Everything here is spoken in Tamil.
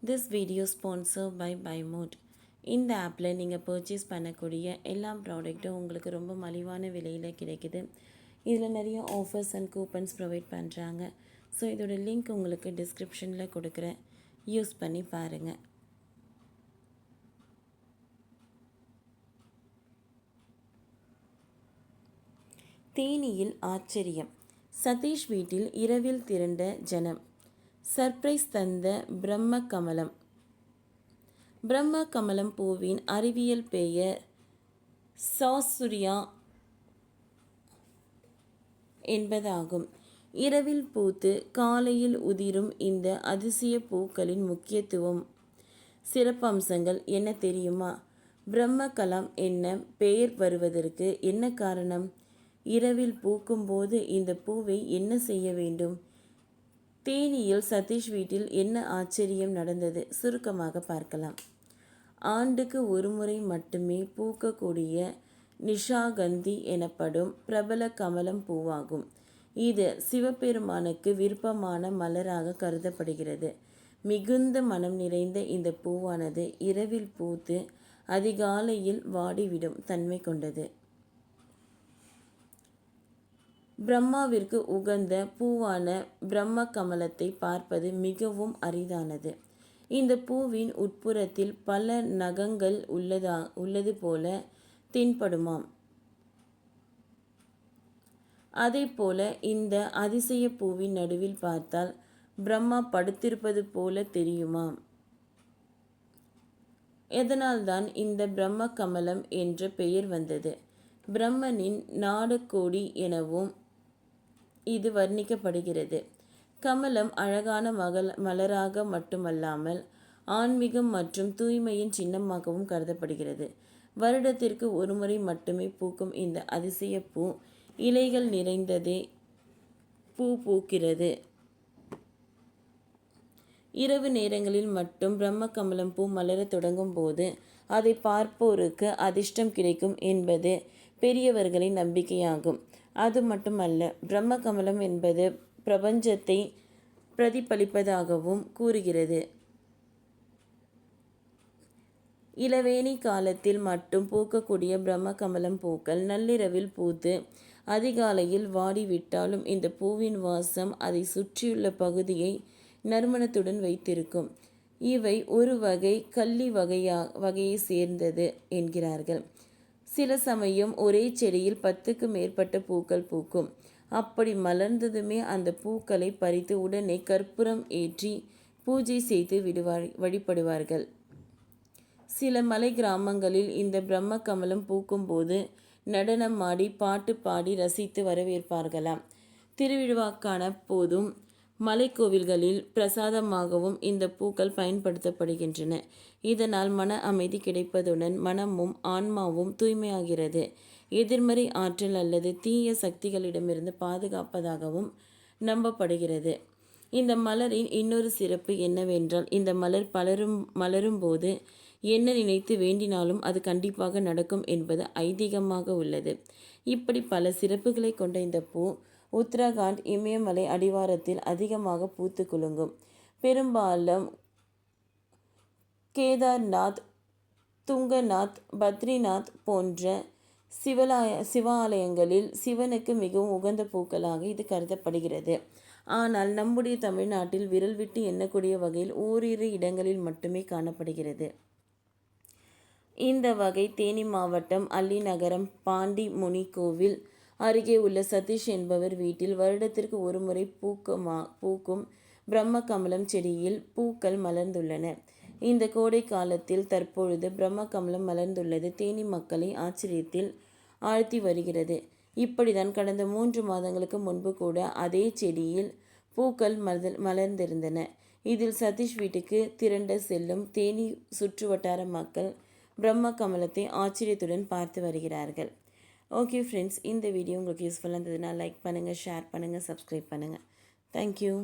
This video sponsored by BuyMode. இந்த ஆப்பில் நீங்கள் பர்ச்சேஸ் பண்ணக்கூடிய எல்லா ப்ராடக்ட்டும் உங்களுக்கு ரொம்ப மலிவான விலையில் கிடைக்குது. இதில் நிறைய ஆஃபர்ஸ் அண்ட் கூப்பன்ஸ் ப்ரொவைட் பண்ணுறாங்க. ஸோ இதோட லிங்க் உங்களுக்கு டிஸ்கிரிப்ஷனில் கொடுக்குறேன், யூஸ் பண்ணி பாருங்கள். தேனியில் ஆச்சரியம். சதீஷ் வீட்டில் இரவில் திரண்ட ஜனம். சர்ப்ரைஸ் தந்த பிரம்ம கமலம். பிரம்ம கமலம் பூவின் அறிவியல் பெயர் சாசுரியா என்பதாகும். இரவில் பூத்து காலையில் உதிரும் இந்த அதிசய பூக்களின் முக்கியத்துவம், சிறப்பம்சங்கள் என்ன தெரியுமா? பிரம்ம கலம் என்ன பெயர் வருவதற்கு என்ன காரணம்? இரவில் பூக்கும்போது இந்த பூவை என்ன செய்ய வேண்டும்? தேனியில் சதீஷ் வீட்டில் என்ன ஆச்சரியம் நடந்தது? சுருக்கமாக பார்க்கலாம். ஆண்டுக்கு ஒருமுறை மட்டுமே பூக்கக்கூடிய நிஷாகந்தி எனப்படும் பிரபல கமலம் பூவாகும். இது சிவபெருமானுக்கு விருப்பமான மலராக கருதப்படுகிறது. மிகுந்த மனம் நிறைந்த இந்த பூவானது இரவில் பூத்து அதிகாலையில் வாடிவிடும் தன்மை கொண்டது. பிரம்மாவிற்கு உகந்த பூவான பிரம்ம கமலத்தை பார்ப்பது மிகவும் அரிதானது. இந்த பூவின் உட்புறத்தில் பல நகங்கள் உள்ளது போல தென்படுமாம். அதே போல இந்த அதிசய பூவின் நடுவில் பார்த்தால் பிரம்மா படுத்திருப்பது போல தெரியுமாம். எதனால்தான் இந்த பிரம்ம கமலம் என்ற பெயர் வந்தது? பிரம்மனின் நாடக்கோடி எனவும் இது வர்ணிக்கப்படுகிறது. கமலம் அழகான மலராக மட்டுமல்லாமல் ஆன்மீகம் மற்றும் தூய்மையின் சின்னமாகவும் கருதப்படுகிறது. வருடத்திற்கு ஒருமுறை மட்டுமே பூக்கும் இந்த அதிசய பூ இலைகள் நிறைந்ததே பூக்கிறது. இரவு நேரங்களில் மட்டும் பிரம்ம கமலம் பூ மலரத் தொடங்கும் போது அதை பார்ப்போருக்கு அதிர்ஷ்டம் கிடைக்கும் என்பது பெரியவர்களின் நம்பிக்கையாகும். அது மட்டுமல்ல, பிரம்ம கமலம் என்பது பிரபஞ்சத்தை பிரதிபலிப்பதாகவும் கூறுகிறது. இளவேணி காலத்தில் மட்டும் பூக்கக்கூடிய பிரம்ம கமலம் பூக்கள் நள்ளிரவில் பூத்து அதிகாலையில் வாடிவிட்டாலும் இந்த பூவின் வாசம் அதை சுற்றியுள்ள பகுதியை நறுமணத்துடன் வைத்திருக்கும். இவை ஒரு வகை கள்ளி வகையை சேர்ந்தது என்கிறார்கள். சில சமயம் ஒரே செடியில் 10க்கு மேற்பட்ட பூக்கள் பூக்கும். அப்படி மலர்ந்ததுமே அந்த பூக்களை பறித்து உடனே கற்பூரம் ஏற்றி பூஜை செய்து வழிபடுவார்கள். சில மலை கிராமங்களில் இந்த பிரம்ம கமலம் பூக்கும்போது நடனம் ஆடி பாட்டு பாடி ரசித்து வரவேற்பார்களாம். திருவிழாக்கான போதும் மலைக்கோவில்களில் பிரசாதமாகவும் இந்த பூக்கள் பயன்படுத்தப்படுகின்றன. இதனால் மன அமைதி கிடைப்பதுடன் மனமும் ஆன்மாவும் தூய்மையாகிறது. எதிர்மறை ஆற்றல் அல்லது தீய சக்திகளிடமிருந்து பாதுகாப்பதாகவும் நம்பப்படுகிறது. இந்த மலரின் இன்னொரு சிறப்பு என்னவென்றால், இந்த மலர் மலரும் போது என்ன நினைத்து வேண்டினாலும் அது கண்டிப்பாக நடக்கும் என்பது ஐதீகமாக உள்ளது. இப்படி பல சிறப்புகளை கொண்ட இந்த பூ உத்தரகாண்ட் இமயமலை அடிவாரத்தில் அதிகமாக பூத்து குலுங்கும். பெரும்பாலும் கேதார்நாத், துங்கநாத், பத்ரிநாத் போன்ற சிவாலயங்களில் சிவனுக்கு மிகவும் உகந்த பூக்களாக இது கருதப்படுகிறது. ஆனால் நம்முடைய தமிழ்நாட்டில் விரல் விட்டு எண்ணக்கூடிய வகையில் ஓரிரு இடங்களில் மட்டுமே காணப்படுகிறது. இந்த வகை தேனி மாவட்டம் அல்லிநகரம் பாண்டி முனி கோவில் அருகே உள்ள சதீஷ் என்பவர் வீட்டில் வருடத்திற்கு ஒருமுறை பூக்கும் பிரம்ம கமலம் செடியில் பூக்கள் மலர்ந்துள்ளன. இந்த கோடை காலத்தில் தற்பொழுது பிரம்ம கமலம் மலர்ந்துள்ளது தேனி மக்களை ஆச்சரியத்தில் ஆழ்த்தி வருகிறது. இப்படிதான் கடந்த 3 மாதங்களுக்கு முன்பு கூட அதே செடியில் பூக்கள் மலர்ந்திருந்தன. இதில் சதீஷ் வீட்டுக்கு திரண்ட செல்லும் தேனி சுற்றுவட்டார மக்கள் பிரம்ம கமலத்தை ஆச்சரியத்துடன் பார்த்து வருகிறார்கள். ஓகே ஃப்ரெண்ட்ஸ், இந்த வீடியோ உங்களுக்கு யூஸ்ஃபுல்லாக இருந்ததுன்னா லைக் பண்ணுங்கள், ஷேர் பண்ணுங்கள், சப்ஸ்கிரைப் பண்ணுங்கள். தேங்க்யூ.